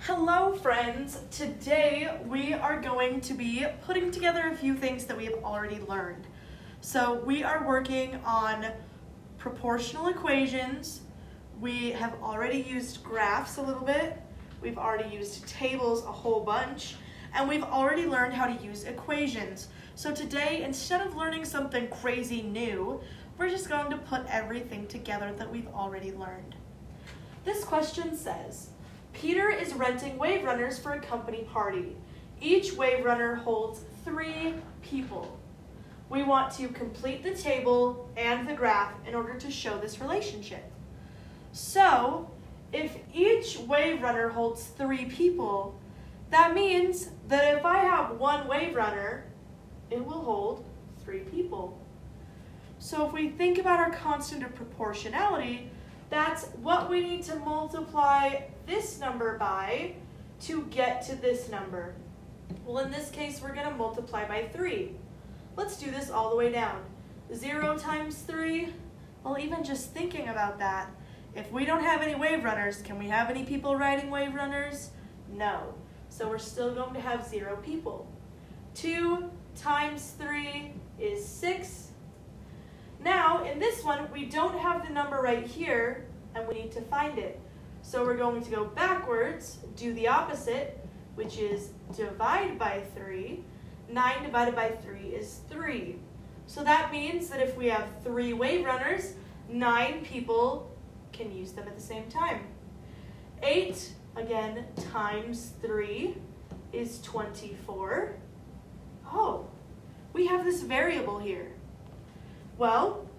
Hello friends, today we are going to be putting together a few things that we have already learned. So we are working on proportional equations. We have already used graphs a little bit. We've already used tables a whole bunch. And we've already learned how to use equations. So today, instead of learning something crazy new, we're just going to put everything together that we've already learned. This question says, Peter is renting wave runners for a company party. Each wave runner holds 3 people. We want to complete the table and the graph in order to show this relationship. So, if each wave runner holds 3 people, that means that if I have one wave runner, it will hold 3 people. So if we think about our constant of proportionality, that's what we need to multiply this number by to get to this number. Well, in this case, we're going to multiply by 3. Let's do this all the way down. 0 times 3, well, even just thinking about that, if we don't have any wave runners, can we have any people riding wave runners? No. So we're still going to have 0 people. 2 times 3 is 6. Now, in this one, we don't have the number right here, and we need to find it. So we're going to go backwards, do the opposite, which is divide by 3. 9 divided by 3 is 3. So that means that if we have 3 wave runners, 9 people can use them at the same time. 8, again, times 3 is 24. Oh, we have this variable here. Well,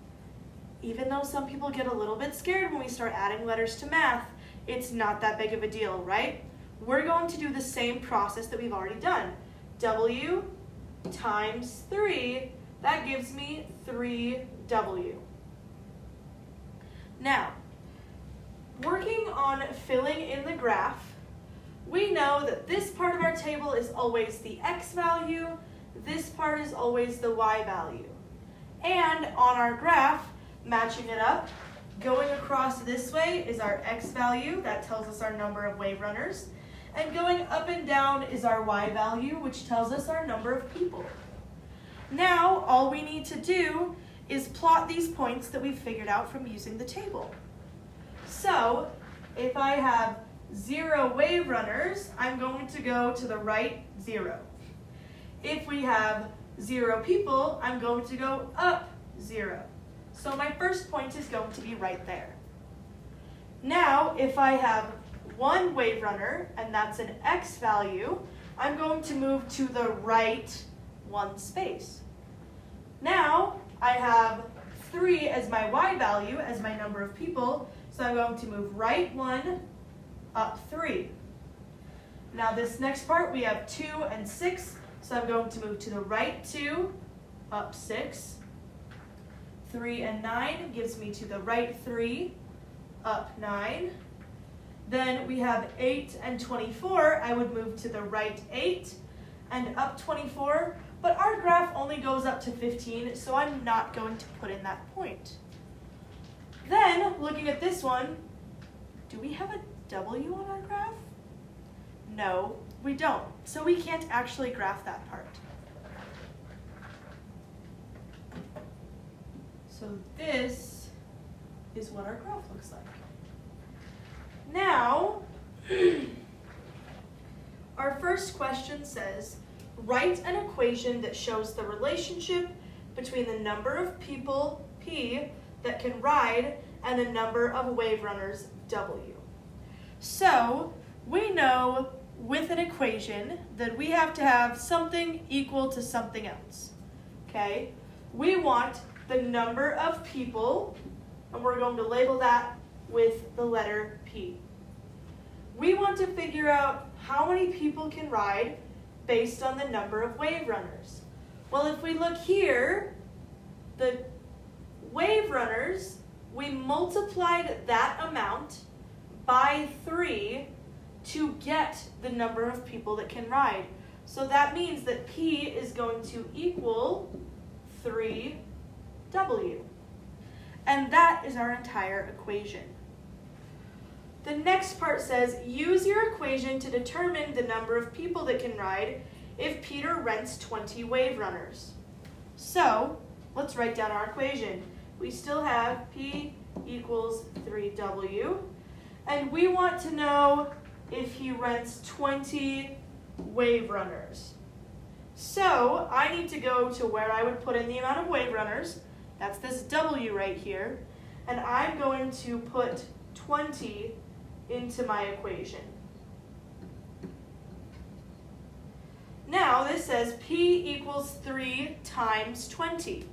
even though some people get a little bit scared when we start adding letters to math, it's not that big of a deal, right? We're going to do the same process that we've already done. W times 3, that gives me 3W. Now, working on filling in the graph, we know that this part of our table is always the X value, this part is always the Y value. And on our graph, matching it up, going across this way is our X value, that tells us our number of wave runners, and going up and down is our Y value, which tells us our number of people. Now, all we need to do is plot these points that we've figured out from using the table. So, if I have 0 wave runners, I'm going to go to the right 0. If we have 0 people, I'm going to go up 0. So my first point is going to be right there. Now, if I have 1 wave runner, and that's an X value, I'm going to move to the right 1 space. Now, I have 3 as my Y value, as my number of people, so I'm going to move right 1, up 3. Now this next part, we have 2 and 6, so I'm going to move to the right 2, up 6. 3 and 9 gives me to the right 3, up 9. Then we have 8 and 24. I would move to the right 8 and up 24. But our graph only goes up to 15, so I'm not going to put in that point. Then, looking at this one, do we have a W on our graph? No, we don't. So we can't actually graph that part. So this is what our graph looks like. Now, our first question says, write an equation that shows the relationship between the number of people, P, that can ride and the number of wave runners, W. So, we know with an equation that we have to have something equal to something else, okay? We want the number of people, and we're going to label that with the letter P. We want to figure out how many people can ride based on the number of wave runners. Well, if we look here, the wave runners, we multiplied that amount by 3 to get the number of people that can ride. So that means that P is going to equal 3W. And that is our entire equation. The next part says, use your equation to determine the number of people that can ride if Peter rents 20 wave runners. So, let's write down our equation. We still have P equals 3W, and we want to know if he rents 20 wave runners. So, I need to go to where I would put in the amount of wave runners. That's this W right here. And I'm going to put 20 into my equation. Now, this says P equals 3 times 20.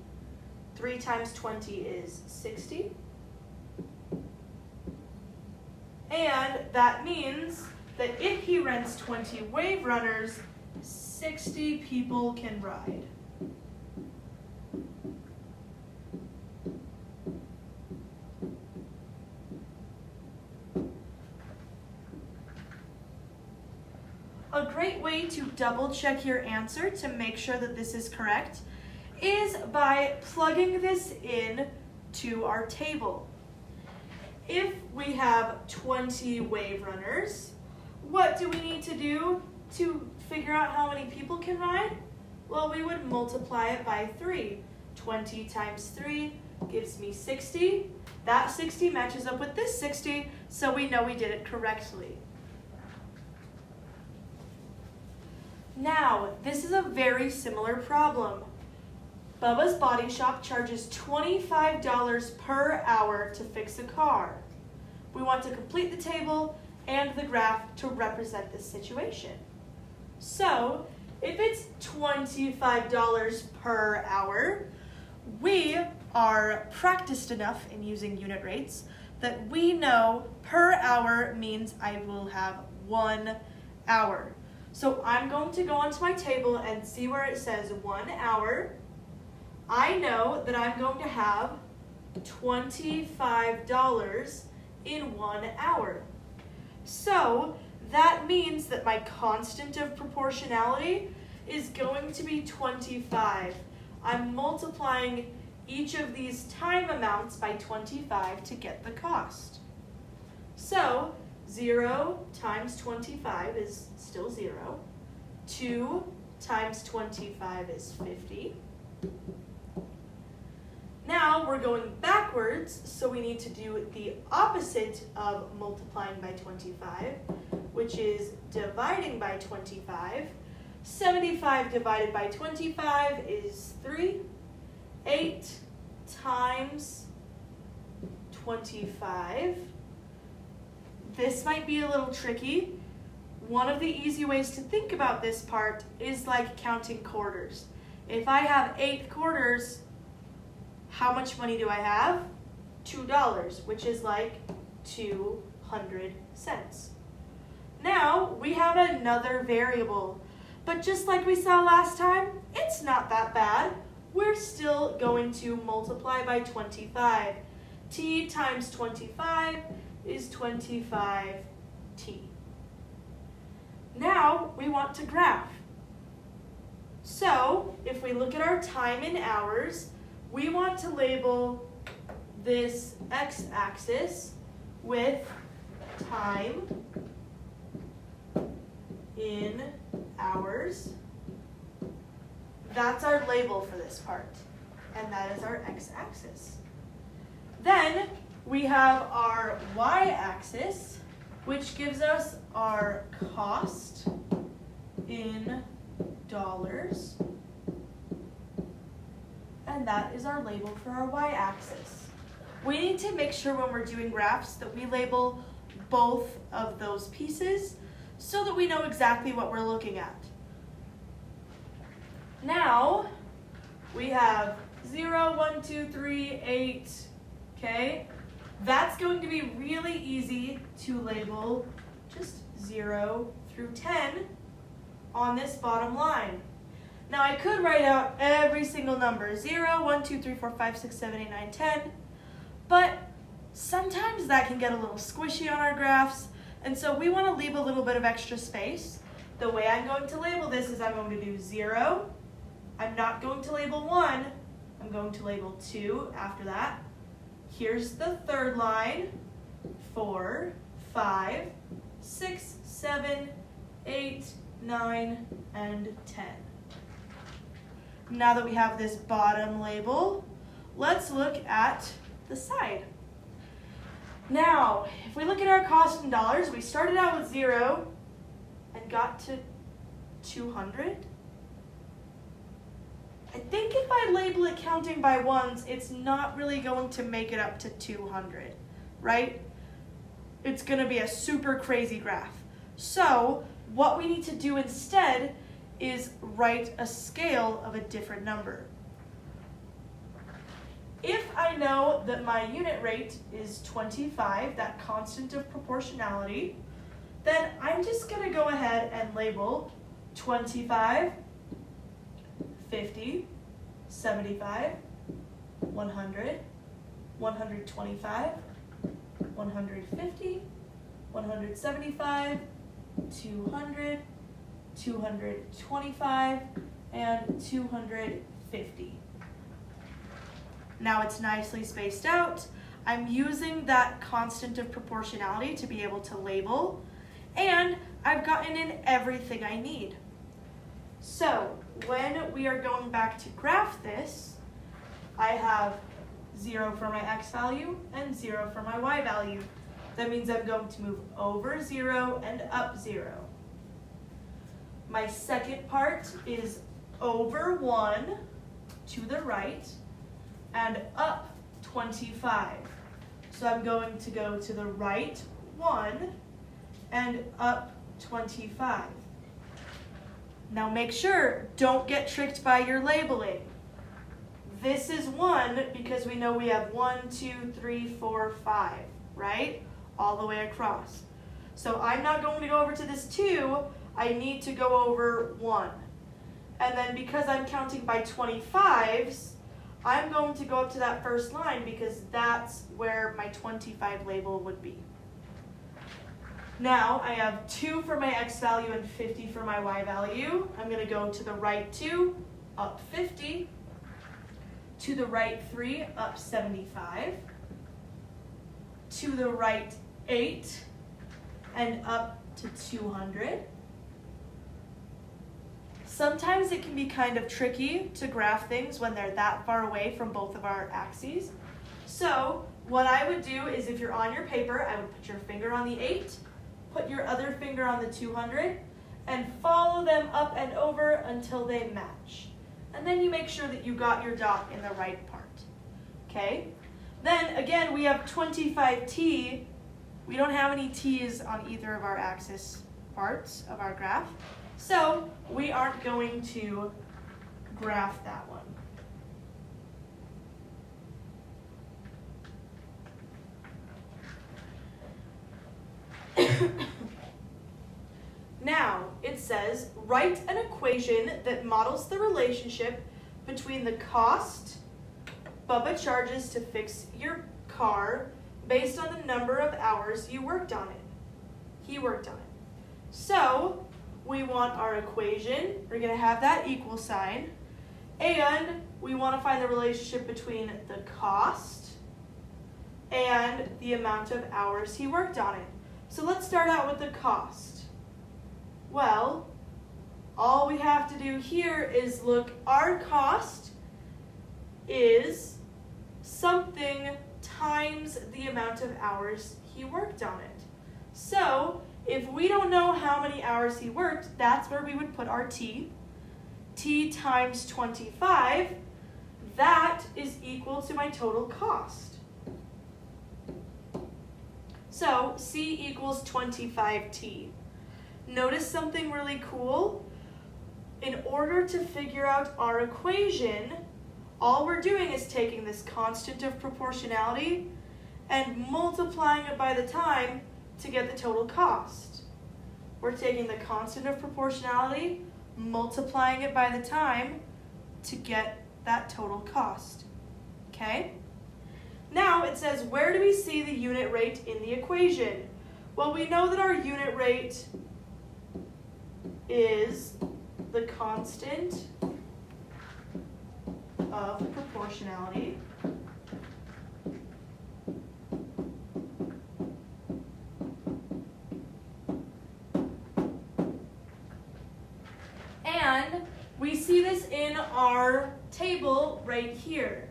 3 times 20 is 60. And that means that if he rents 20 wave runners, 60 people can ride. A great way to double check your answer to make sure that this is correct is by plugging this in to our table. If we have 20 wave runners, what do we need to do to figure out how many people can ride? Well, we would multiply it by 3. 20 times 3 gives me 60. That 60 matches up with this 60, so we know we did it correctly. Now, this is a very similar problem. Bubba's Body Shop charges $25 per hour to fix a car. We want to complete the table and the graph to represent this situation. So, if it's $25 per hour, we are practiced enough in using unit rates that we know per hour means I will have 1 hour. So I'm going to go onto my table and see where it says 1 hour. I know that I'm going to have $25 in 1 hour. So that means that my constant of proportionality is going to be 25. I'm multiplying each of these time amounts by 25 to get the cost. So 0 times 25 is still 0. 2 times 25 is 50. Now we're going backwards, so we need to do the opposite of multiplying by 25, which is dividing by 25. 75 divided by 25 is 3. 8 times 25. This might be a little tricky. One of the easy ways to think about this part is like counting quarters. If I have 8 quarters, how much money do I have? $2, which is like 200 cents. Now we have another variable, but just like we saw last time, it's not that bad. We're still going to multiply by 25. T times 25 is 25t. Now we want to graph. So if we look at our time in hours, we want to label this x-axis with time in hours. That's our label for this part, and that is our x-axis. Then we have our y-axis, which gives us our cost in dollars, and that is our label for our y-axis. We need to make sure when we're doing graphs that we label both of those pieces so that we know exactly what we're looking at. Now, we have 0, 1, 2, 3, 8, okay? That's going to be really easy to label just 0 through 10 on this bottom line. Now I could write out every single number, 0, 1, 2, 3, 4, 5, 6, 7, 8, 9, 10, but sometimes that can get a little squishy on our graphs, and so we want to leave a little bit of extra space. The way I'm going to label this is I'm going to do 0, I'm not going to label 1, I'm going to label 2 after that. Here's the third line, 4, 5, 6, 7, 8, 9, and 10. Now that we have this bottom label, let's look at the side. Now, if we look at our cost in dollars, we started out with 0 and got to 200. I think if I label it counting by ones, it's not really going to make it up to 200, right? It's going to be a super crazy graph. So what we need to do instead is write a scale of a different number. If I know that my unit rate is 25, that constant of proportionality, then I'm just going to go ahead and label 25, 50, 75, 100, 125, 150, 175, 200, 225, and 250. Now it's nicely spaced out. I'm using that constant of proportionality to be able to label, and I've gotten in everything I need. So when we are going back to graph this, I have 0 for my x value and 0 for my y value. That means I'm going to move over 0 and up 0. My second part is over 1 to the right and up 25. So I'm going to go to the right 1 and up 25. Now make sure, don't get tricked by your labeling. This is 1 because we know we have 1, 2, 3, 4, 5, right? All the way across. So I'm not going to go over to this 2, I need to go over 1. And then because I'm counting by 25s, I'm going to go up to that first line because that's where my 25 label would be. Now I have 2 for my x value and 50 for my y value. I'm going to go to the right 2, up 50, to the right 3, up 75, to the right 8, and up to 200. Sometimes it can be kind of tricky to graph things when they're that far away from both of our axes. So what I would do is if you're on your paper, I would put your finger on the 8, put your other finger on the 200, and follow them up and over until they match. And then you make sure that you got your dot in the right part. Okay? Then again, we have 25t. We don't have any t's on either of our axis parts of our graph. So we aren't going to graph that one. Now, it says, write an equation that models the relationship between the cost Bubba charges to fix your car based on the number of hours you worked on it. He worked on it. So, we want our equation. We're going to have that equal sign. And we want to find the relationship between the cost and the amount of hours he worked on it. So let's start out with the cost. Well, all we have to do here is look, our cost is something times the amount of hours he worked on it. So, if we don't know how many hours he worked, that's where we would put our t. T times 25, that is equal to my total cost. So, C equals 25t. Notice something really cool. In order to figure out our equation, all we're doing is taking this constant of proportionality and multiplying it by the time to get the total cost. We're taking the constant of proportionality, multiplying it by the time to get that total cost. Okay? Now it says, where do we see the unit rate in the equation? Well, we know that our unit rate is the constant of proportionality see this in our table right here.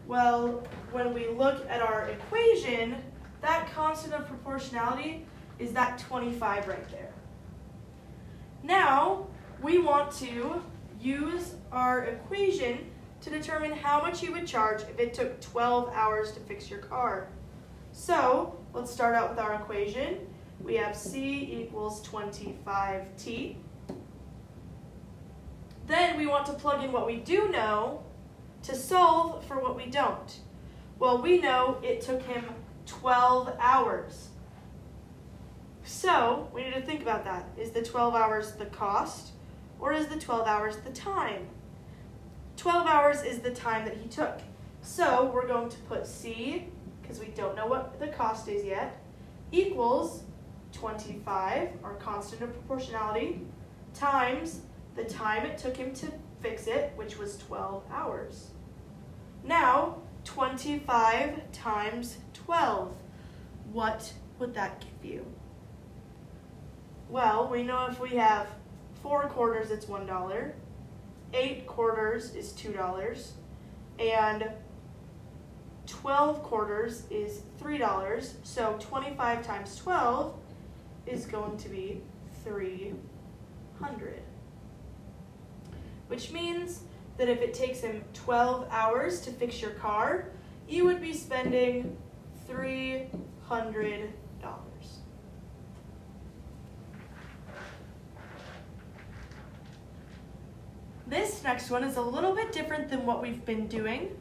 Well, when we look at our equation, that constant of proportionality is that 25 right there. Now, we want to use our equation to determine how much you would charge if it took 12 hours to fix your car. So, let's start out with our equation. We have C equals 25T. Then we want to plug in what we do know to solve for what we don't. Well, we know it took him 12 hours. So, we need to think about that. Is the 12 hours the cost, or is the 12 hours the time? 12 hours is the time that he took. So, we're going to put C, because we don't know what the cost is yet, equals 25, our constant of proportionality, times the time it took him to fix it, which was 12 hours. Now, 25 times 12, what would that give you? Well, we know if we have 4 quarters, it's $1, 8 quarters is $2, and 12 quarters is $3, so 25 times 12 is going to be 300. Which means that if it takes him 12 hours to fix your car, you would be spending $300. This next one is a little bit different than what we've been doing,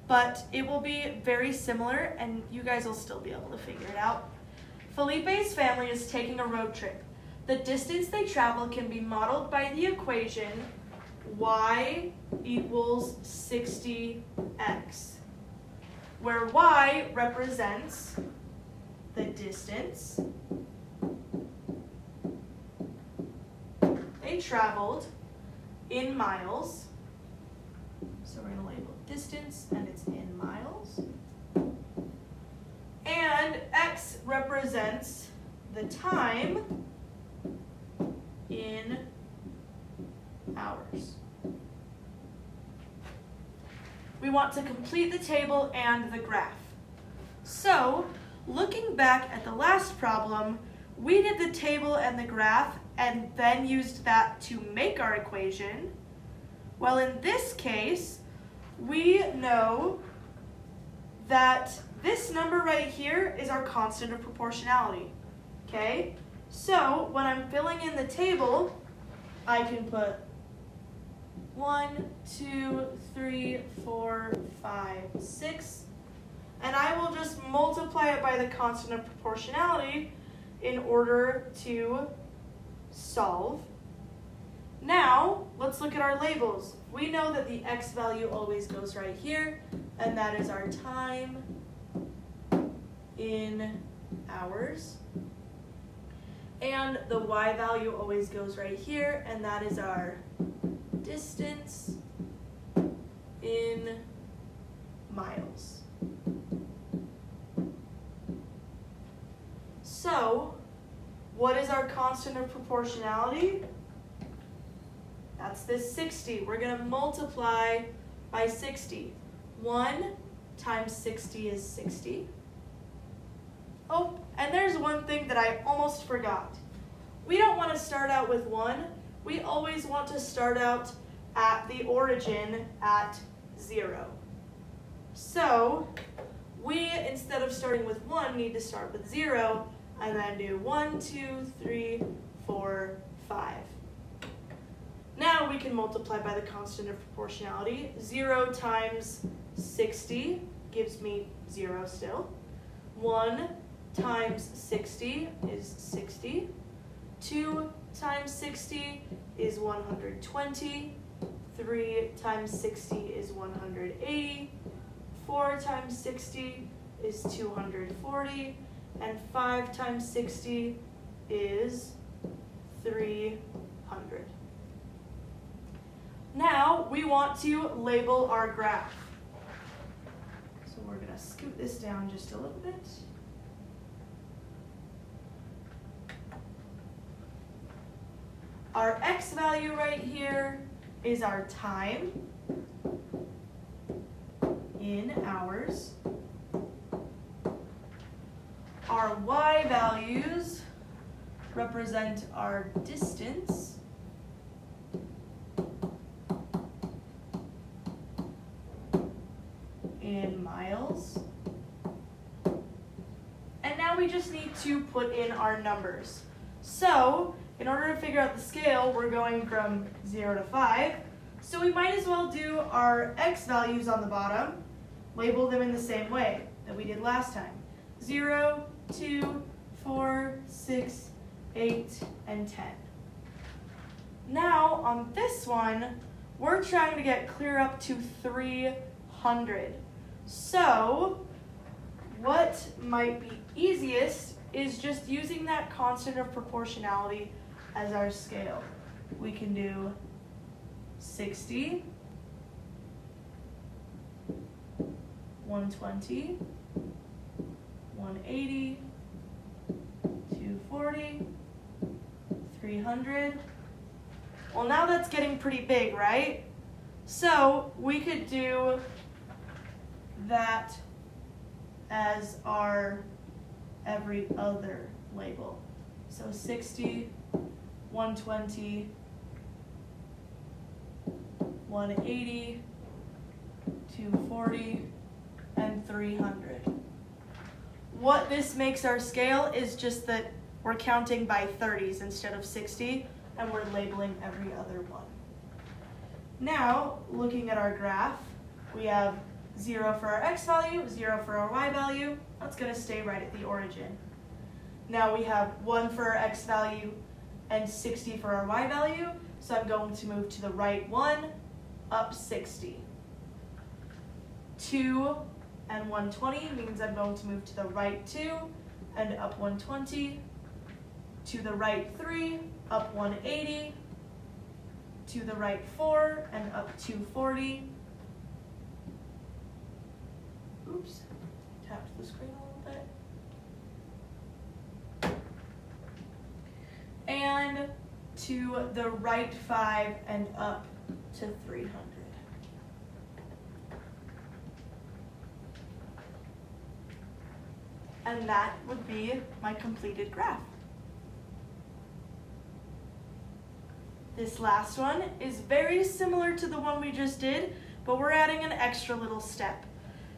but it will be very similar and you guys will still be able to figure it out. Felipe's family is taking a road trip. The distance they travel can be modeled by the equation y equals 60x, where y represents the distance they traveled in miles. So we're going to label distance and it's in miles. And x represents the time in hours. We want to complete the table and the graph. So, looking back at the last problem, we did the table and the graph and then used that to make our equation. Well, in this case, we know that this number right here is our constant of proportionality. Okay? So, when I'm filling in the table, I can put 1, 2, 3, 4, 5, 6, and I will just multiply it by the constant of proportionality in order to solve. Now, let's look at our labels. We know that the x value always goes right here, and that is our time in hours. And the y value always goes right here, and that is our distance in miles. So, what is our constant of proportionality? That's this 60. We're going to multiply by 60. 1 times 60 is 60. Oh, and there's one thing that I almost forgot. We don't want to start out with 1. We always want to start out at the origin at 0. So, we, instead of starting with 1, need to start with 0, and then do 1, 2, 3, 4, 5. Now we can multiply by the constant of proportionality. 0 times 60 gives me 0 still. 1 times 60 is 60. 2 times 60 is 120. 3 times 60 is 180. 4 times 60 is 240. And 5 times 60 is 300. Now we want to label our graph. So we're going to scoot this down just a little bit. Our x value right here is our time in hours. Our y values represent our distance in miles. And now we just need to put in our numbers. So, in order to figure out the scale, we're going from 0 to 5. So we might as well do our x values on the bottom, label them in the same way that we did last time. 0, 2, 4, 6, 8, and 10. Now, on this one, we're trying to get clear up to 300. So, what might be easiest is just using that constant of proportionality as our scale. We can do 60, 120, 180, 240, 300. Well, now that's getting pretty big, right? So we could do that as our every other label. So 60, 120, 180, 240, and 300. What this makes our scale is just that we're counting by 30s instead of 60, and we're labeling every other one. Now, looking at our graph, we have 0 for our x value, 0 for our y value. That's going to stay right at the origin. Now we have 1 for our x value and 60 for our y value, so I'm going to move to the right 1, up 60. 2 and 120 means I'm going to move to the right 2 and up 120. To the right 3, up 180. To the right 4 and up 240. Oops, tapped the screen a little bit. And to the right 5 and up to 300. And that would be my completed graph. This last one is very similar to the one we just did, but we're adding an extra little step.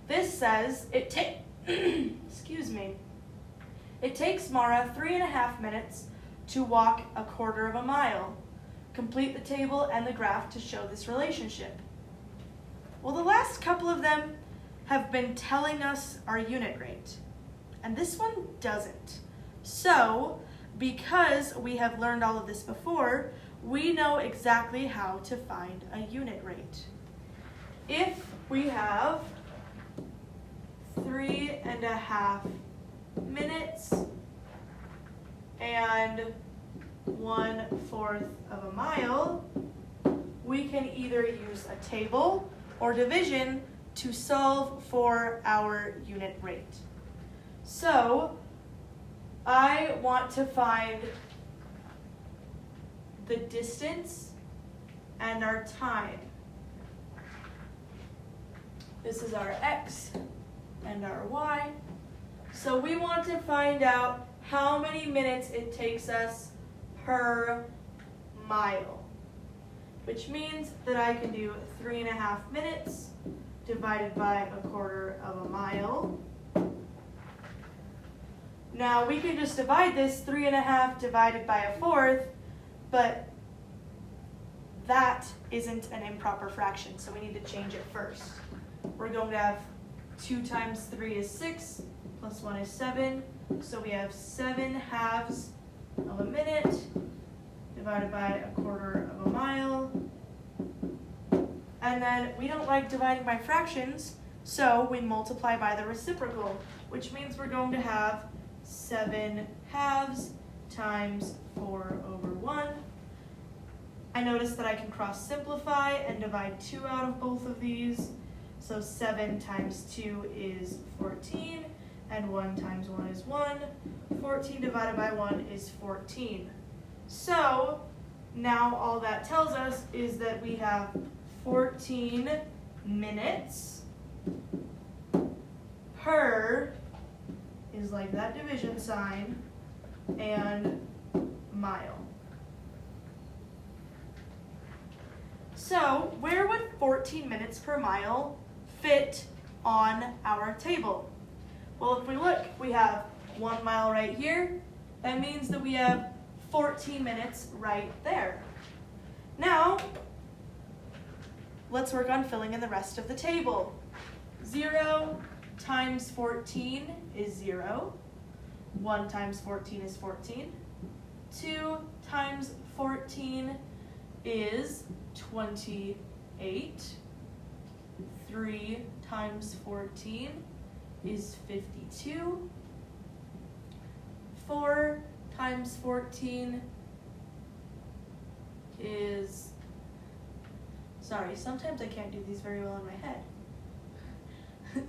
This says it takes Mara 3.5 minutes to walk a quarter of a mile. Complete the table and the graph to show this relationship. Well, the last couple of them have been telling us our unit rate, and this one doesn't. So, because we have learned all of this before, we know exactly how to find a unit rate. If we have 3.5 minutes and 1/4 of a mile, we can either use a table or division to solve for our unit rate. So, I want to find the distance and our time. This is our x and our y. So we want to find out how many minutes it takes us per mile, which means that I can do 3.5 minutes divided by a quarter of a mile. Now we can just divide this 3.5 divided by a 1/4, but that isn't an improper fraction, so we need to change it first. We're going to have 2 times 3 is 6, plus 1 is 7, so we have 7/2 of a minute divided by a quarter of a mile. And then we don't like dividing by fractions, so we multiply by the reciprocal, which means we're going to have 7/2 times 4/1. I notice that I can cross simplify and divide 2 out of both of these. So 7 times 2 is 14, and 1 times 1 is 1. 14 divided by 1 is 14. So Now all that tells us is that we have 14 minutes per, is like that division sign, and mile. So where would 14 minutes per mile fit on our table? Well, if we look, we have 1 mile right here. That means that we have 14 minutes right there. Now, let's work on filling in the rest of the table. 0 times 14 is 0. 1 times 14 is 14. 2 times 14 is 28. 3 times 14 is 52. 4 times 14 is, sorry, sometimes I can't do these very well in my head.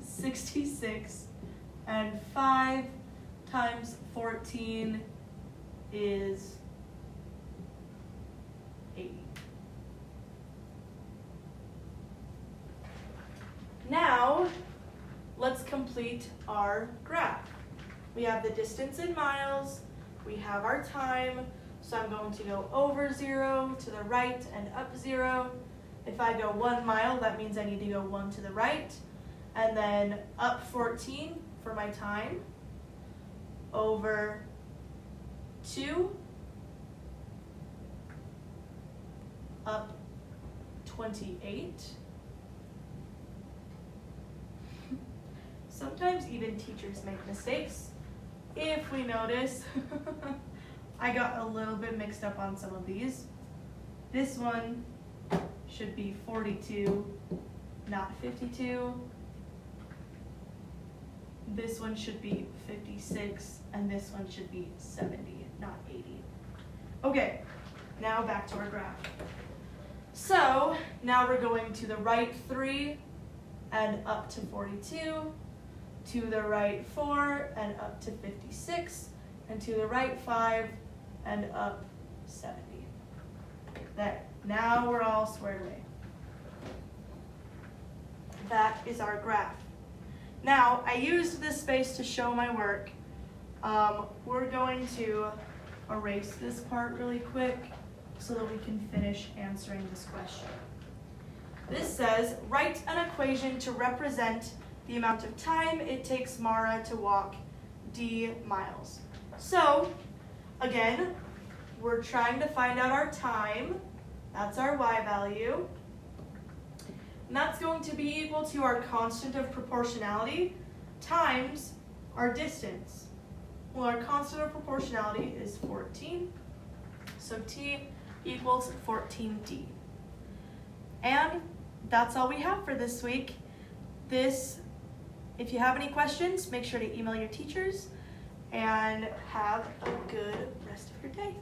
66, and 5 times 14 is 80. Now, let's complete our graph. We have the distance in miles, we have our time, so I'm going to go over 0 to the right and up 0. If I go 1 mile, that means I need to go 1 to the right, and then up 14 for my time, over 2, up 28. Sometimes even teachers make mistakes. If we notice, I got a little bit mixed up on some of these. This one should be 42, not 52. This one should be 56, and this one should be 70, not 80. Okay, now back to our graph. So now we're going to the right 3 and up to 42, to the right 4 and up to 56, and to the right 5 and up 70. There, now we're all squared away. That is our graph. Now, I used this space to show my work. We're going to erase this part really quick so that we can finish answering this question. This says, write an equation to represent the amount of time it takes Mara to walk D miles. So, again, we're trying to find out our time. That's our y value. And that's going to be equal to our constant of proportionality times our distance. Well, our constant of proportionality is 14. So t equals 14d. And that's all we have for this week. If you have any questions, make sure to email your teachers, and have a good rest of your day.